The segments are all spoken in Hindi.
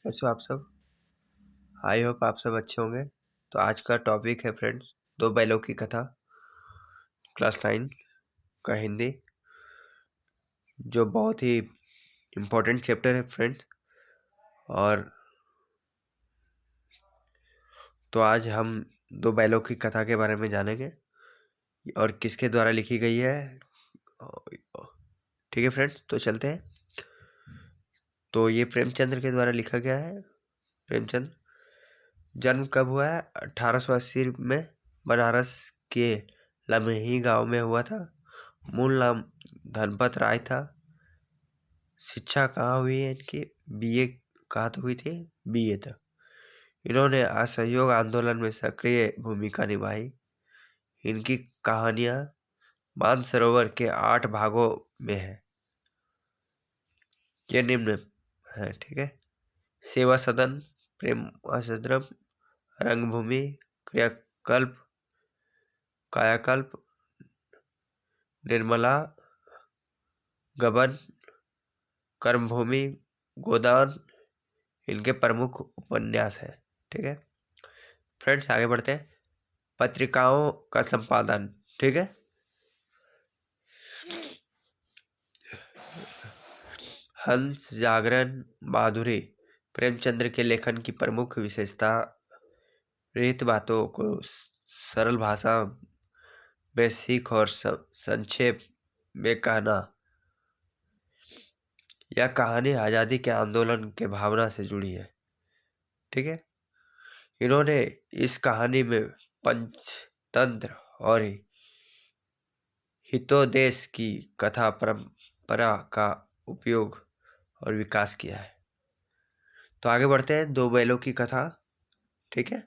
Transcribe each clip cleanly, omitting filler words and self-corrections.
कैसे हो आप सब। आई होप आप सब अच्छे होंगे। तो आज का टॉपिक है फ्रेंड्स, दो बैलों की कथा, क्लास 9 का हिंदी, जो बहुत ही इम्पोर्टेंट चैप्टर है फ्रेंड्स। और तो आज हम दो बैलों की कथा के बारे में जानेंगे और किसके द्वारा लिखी गई है। ठीक है फ्रेंड्स, तो चलते हैं। तो ये प्रेमचंद्र के द्वारा लिखा गया है। प्रेमचंद जन्म कब हुआ है? 1880 में बनारस के लमही गांव में हुआ था। मूल नाम धनपत राय था। शिक्षा कहाँ हुई है इनकी? बीए कहाँ तक हुई थी? बीए तक। इन्होंने असहयोग आंदोलन में सक्रिय भूमिका निभाई। इनकी कहानियां मानसरोवर के 8 भागों में है। ये निम्न है, ठीक है। सेवा सदन, प्रेम आश्रम, रंगभूमि, क्रियाकल्प, कायाकल्प, निर्मला, गबन, कर्मभूमि, गोदान इनके प्रमुख उपन्यास हैं। ठीक है फ्रेंड्स, आगे बढ़ते हैं। पत्रिकाओं का संपादन, ठीक है। हंस, जागरण, माधुरी प्रेमचंद्र के लेखन की प्रमुख विशेषता रहित बातों को सरल भाषा में सीख और संक्षेप में कहना। यह कहानी आजादी के आंदोलन के भावना से जुड़ी है। ठीक है, इन्होंने इस कहानी में पंचतंत्र और हितोदेश की कथा परंपरा का उपयोग और विकास किया है। तो आगे बढ़ते हैं। दो बैलों की कथा, ठीक है।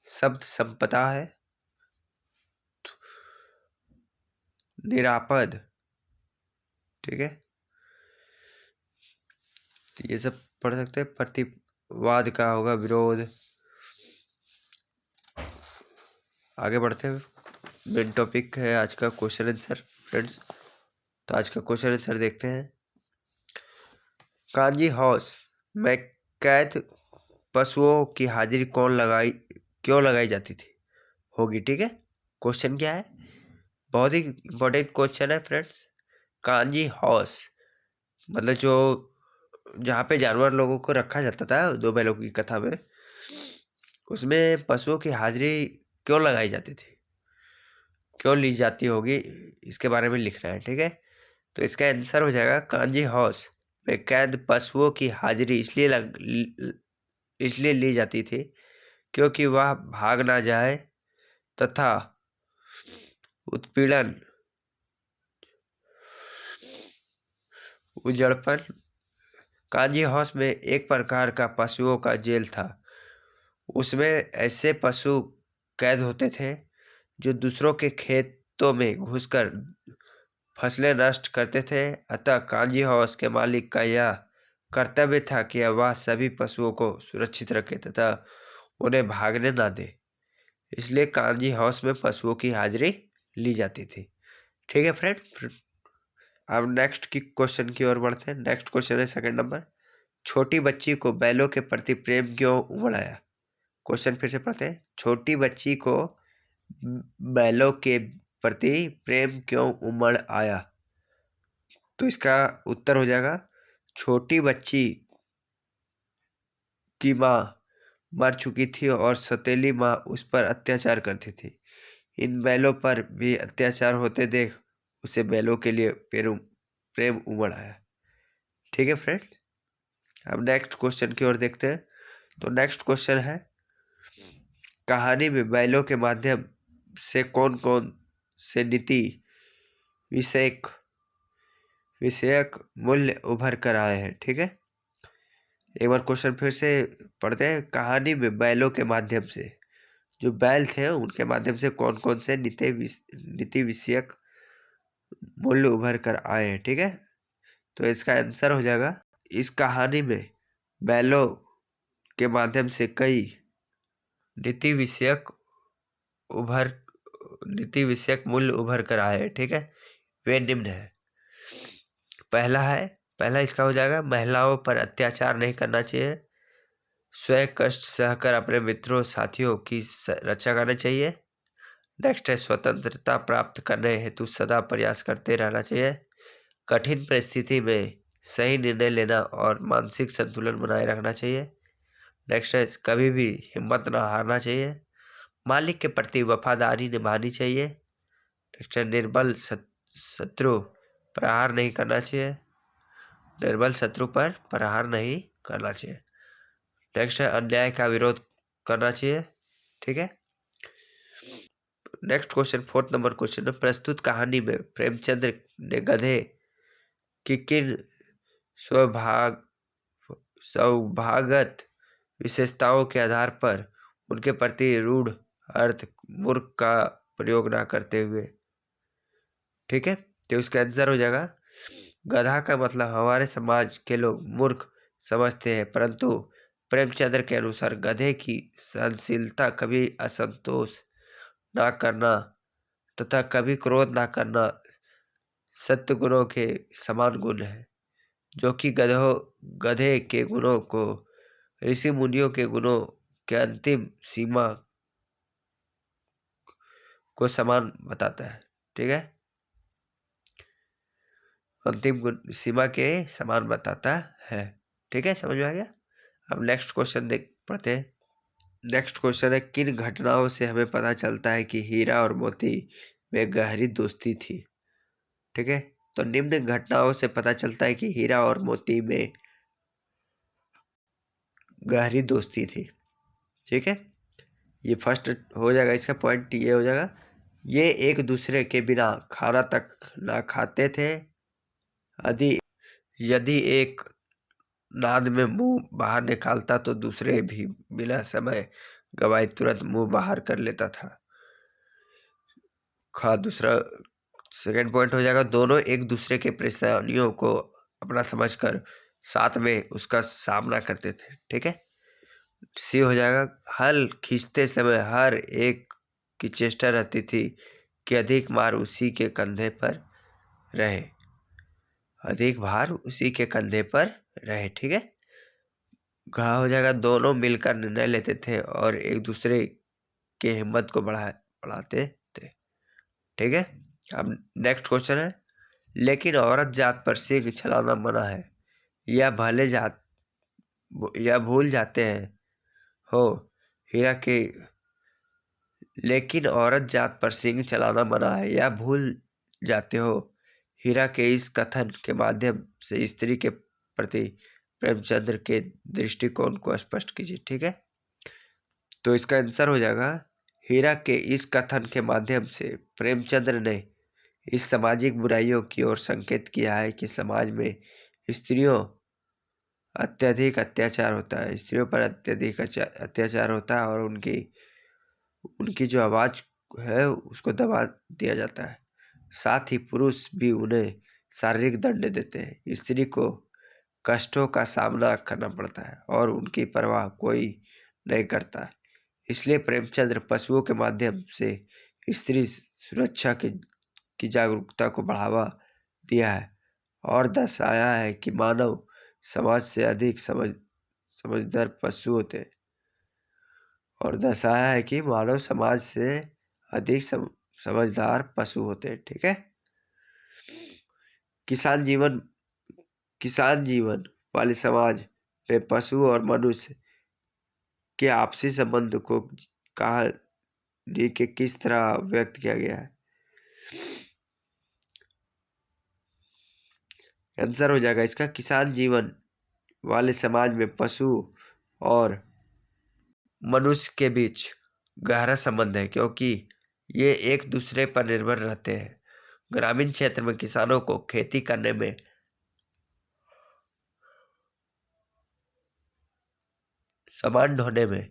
शब्द संपदा है, निरापद, ठीक है। तो ये सब पढ़ सकते हैं। प्रतिवाद का होगा विरोध। आगे बढ़ते हैं। मेन टॉपिक है आज का क्वेश्चन आंसर फ्रेंड्स। तो आज का क्वेश्चन आंसर देखते हैं। कांजी हाउस में कैद पशुओं की हाजिरी क्यों लगाई जाती थी होगी, ठीक है। क्वेश्चन क्या है? बहुत ही इंपॉर्टेंट क्वेश्चन है फ्रेंड्स। कांजी हाउस मतलब जो जहाँ पे जानवर लोगों को रखा जाता था दो बैलों की कथा में, उसमें पशुओं की हाजिरी क्यों लगाई जाती थी, क्यों ली जाती होगी, इसके बारे में लिखना है, ठीक है। तो इसका आंसर हो जाएगा, कांजी हाउस में कैद पशुओं की हाजिरी इसलिए ली जाती थी क्योंकि वह भाग ना जाए तथा उत्पीड़न, उजड़पन। कांजी हाउस में एक प्रकार का पशुओं का जेल था। उसमें ऐसे पशु कैद होते थे जो दूसरों के खेतों में घुसकर फसलें नष्ट करते थे। अतः कांजी हाउस के मालिक का यह कर्तव्य था कि वह सभी पशुओं को सुरक्षित रखे तथा उन्हें भागने ना दे। इसलिए कांजी हाउस में पशुओं की हाजिरी ली जाती थी। ठीक है फ्रेंड, अब नेक्स्ट की क्वेश्चन की ओर बढ़ते हैं। नेक्स्ट क्वेश्चन है सेकंड नंबर। छोटी बच्ची को बैलों के प्रति प्रेम क्यों उमड़ आया? क्वेश्चन फिर से पढ़ते हैं। छोटी बच्ची को बैलों के प्रति प्रेम क्यों उमड़ आया? तो इसका उत्तर हो जाएगा, छोटी बच्ची की माँ मर चुकी थी और सौतेली माँ उस पर अत्याचार करती थी। इन बैलों पर भी अत्याचार होते देख उसे बैलों के लिए प्रेम उमड़ आया। ठीक है फ्रेंड, अब नेक्स्ट क्वेश्चन की ओर देखते हैं। तो नेक्स्ट क्वेश्चन है, कहानी में बैलों के माध्यम से कौन कौन से नीति विषयक मूल्य उभर कर आए हैं? ठीक है, एक बार क्वेश्चन फिर से पढ़ते हैं। कहानी में बैलों के माध्यम से, जो बैल थे उनके माध्यम से कौन कौन से नीति विषयक मूल्य उभर कर आए हैं? ठीक है, तो इसका आंसर हो जाएगा, इस कहानी में बैलों के माध्यम से कई नीति विषयक मूल्य उभर कर आए हैं। ठीक है, वे निम्न है। पहला है पहला इसका हो जाएगा, महिलाओं पर अत्याचार नहीं करना चाहिए, स्वयं कष्ट सहकर अपने मित्रों साथियों की रक्षा करना चाहिए। नेक्स्ट है, स्वतंत्रता प्राप्त करने हेतु सदा प्रयास करते रहना चाहिए। कठिन परिस्थिति में सही निर्णय लेना और मानसिक संतुलन बनाए रखना चाहिए। नेक्स्ट है, कभी भी हिम्मत न हारना चाहिए। मालिक के प्रति वफादारी निभानी चाहिए। नेक्स्ट है, निर्बल शत्रु प्रहार नहीं करना चाहिए। निर्बल शत्रु पर प्रहार नहीं करना चाहिए। नेक्स्ट है, अन्याय का विरोध करना चाहिए। ठीक है। Next question, fourth number question है, प्रस्तुत कहानी में प्रेमचंद्र ने गधे की किन सौभाग्यवत विशेषताओं के आधार पर उनके प्रति रूढ़ अर्थ मूर्ख का प्रयोग ना करते हुए। ठीक है, तो उसका आंसर हो जाएगा, गधा का मतलब हमारे समाज के लोग मूर्ख समझते हैं, परंतु प्रेमचंद्र के अनुसार गधे की सहनशीलता कभी असंतोष ना करना तथा कभी क्रोध ना करना सत्य गुणों के समान गुण है, जो कि गधे के गुणों को ऋषि मुनियों के गुणों के अंतिम सीमा को समान बताता है। ठीक है, अंतिम सीमा के समान बताता है। ठीक है, समझ में आ गया। अब नेक्स्ट क्वेश्चन देख पढ़ते हैं। नेक्स्ट क्वेश्चन है, किन घटनाओं से हमें पता चलता है कि हीरा और मोती में गहरी दोस्ती थी। ठीक है, तो निम्न घटनाओं से पता चलता है कि हीरा और मोती में गहरी दोस्ती थी। ठीक है, ये फर्स्ट हो जाएगा, इसका पॉइंट ये हो जाएगा, ये एक दूसरे के बिना खाना तक ना खाते थे। यदि एक नाद में मुंह बाहर निकालता तो दूसरे भी बिना समय गवाए तुरंत मुंह बाहर कर लेता था। दूसरा सेकेंड पॉइंट हो जाएगा, दोनों एक दूसरे के परेशानियों को अपना समझकर साथ में उसका सामना करते थे। ठीक है, सी हो जाएगा, हल खींचते समय हर एक की चेष्टा रहती थी कि अधिक मार उसी के कंधे पर रहे, अधिक भार उसी के कंधे पर रहे। ठीक है, घा हो जाएगा, दोनों मिलकर निर्णय लेते थे और एक दूसरे के हिम्मत को बढ़ाते थे। ठीक है, अब नेक्स्ट क्वेश्चन है, लेकिन औरत जात पर सिंह चलाना मना है, या भूल जाते हैं हो हीरा के लेकिन औरत जात पर सिंह चलाना मना है, या भूल जाते हो हीरा के इस कथन के माध्यम से स्त्री के प्रति प्रेमचंद्र के दृष्टिकोण को स्पष्ट कीजिए। ठीक है, तो इसका आंसर हो जाएगा, हीरा के इस कथन के माध्यम से प्रेमचंद्र ने इस सामाजिक बुराइयों की ओर संकेत किया है कि समाज में स्त्रियों अत्यधिक अत्याचार होता है, स्त्रियों पर अत्यधिक अत्याचार होता है और उनकी जो आवाज़ है उसको दबा दिया जाता है। साथ ही पुरुष भी उन्हें शारीरिक दंड देते हैं, स्त्री को कष्टों का सामना करना पड़ता है और उनकी परवाह कोई नहीं करता। इसलिए प्रेमचंद्र पशुओं के माध्यम से स्त्री सुरक्षा की जागरूकता को बढ़ावा दिया है और दर्शाया है कि मानव समाज से अधिक समझदार पशु होते हैं, और दर्शाया है कि मानव समाज से अधिक समझदार पशु होते हैं। ठीक है, किसान जीवन वाले समाज में पशु और मनुष्य के आपसी संबंध को कहानी के किस तरह व्यक्त किया गया है। आंसर हो जाएगा इसका, किसान जीवन वाले समाज में पशु और मनुष्य के बीच गहरा संबंध है, क्योंकि ये एक दूसरे पर निर्भर रहते हैं। ग्रामीण क्षेत्र में किसानों को खेती करने में सामान ढोने में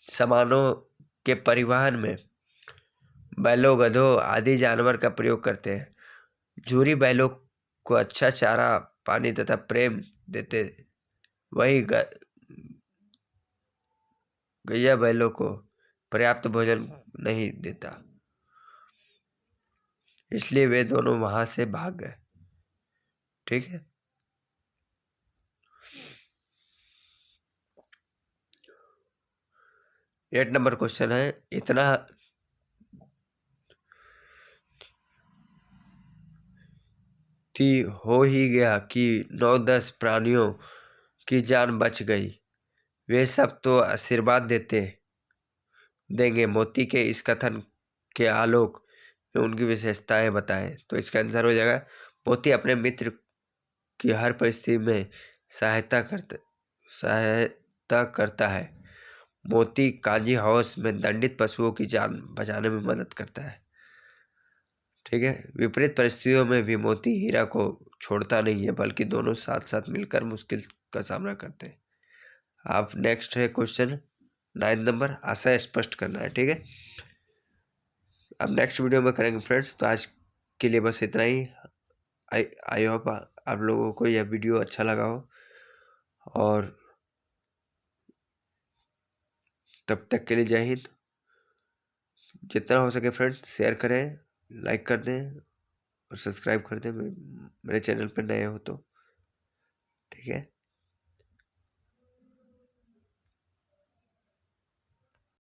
सामानों के परिवहन में बैलों गधों आदि जानवर का प्रयोग करते हैं। झूरी बैलों को अच्छा चारा पानी तथा प्रेम देते, वही गैया बैलों को पर्याप्त भोजन नहीं देता, इसलिए वे दोनों वहां से भाग गए। ठीक है। एट नंबर क्वेश्चन है, इतना हो ही गया कि 9-10 प्राणियों की जान बच गई, वे सब तो आशीर्वाद देंगे। मोती के इस कथन के आलोक में उनकी विशेषताएं बताएं। तो इसका आंसर हो जाएगा, मोती अपने मित्र की हर परिस्थिति में सहायता करता है। मोती काजी हाउस में दंडित पशुओं की जान बचाने में मदद करता है। ठीक है। विपरीत परिस्थितियों में भी मोती हीरा को छोड़ता नहीं है, बल्कि दोनों साथ साथ मिलकर मुश्किल का सामना करते हैं। आप नेक्स्ट है क्वेश्चन 9 नंबर, आशय स्पष्ट करना है। ठीक है। अब नेक्स्ट वीडियो में करेंगे फ्रेंड्स। तो आज के लिए बस इतना ही। आई होप आप लोगों को यह वीडियो अच्छा लगा हो, और तब तक के लिए जय हिंद। जितना हो सके फ्रेंड्स शेयर करें, लाइक कर दें और सब्सक्राइब कर दें मेरे चैनल पर नए हो तो। ठीक है।